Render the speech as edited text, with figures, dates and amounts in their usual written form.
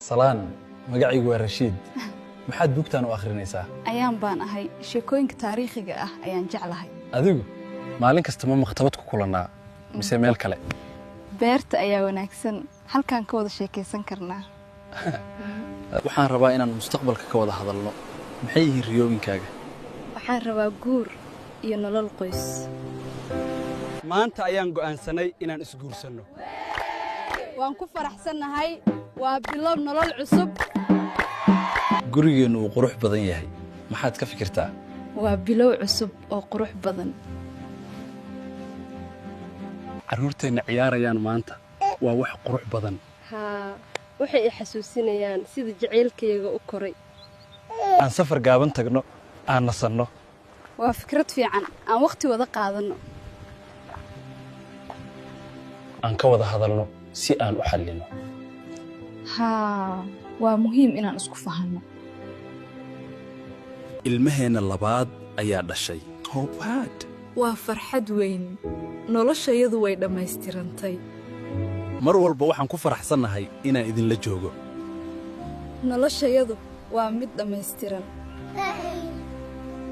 salaan magacaygu waa Rashiid maxaad buugtaan u akhrinaysaa ayaan baan ahay sheekooyinka taariikhiga ah ayaan jeclahay adigu maalin kasta ma maktabad ku kulanaa mise meel kale beerta ayaa wanaagsan halkaan ka wada sheekaysan karnaa waxaan rabaa inaan mustaqbalka ka wada hadalno maxay yihiin riyooyinkaaga waxaan rabaa guur iyo nolol qoys maanta ayaan go'aansanay inaan isguursanno waan ku faraxsanahay waa bilow nolol cusub gurigeenu uu qurux badan yahay maxaad ka fikirtaa waa bilow cusub oo qurux badan caruurteena ciyaarayaan maanta waa wax qurux badan waxay i xasuusinayaan sida jaceylkayga u koray aan safar gaaban tagno aan nasanno waa fikrad fiican aan waqti wada qaadano aan ka wada hadalno si aan u xallino waa muhiim inaan isku fahanno ilmaheena labaad ayaa dhashay waa farxad weyn noloshayadu way dhammaystirantay mar walba waxaan ku faraxsannahay inaan idinla joogo noloshayadu waa mid dhammaystiran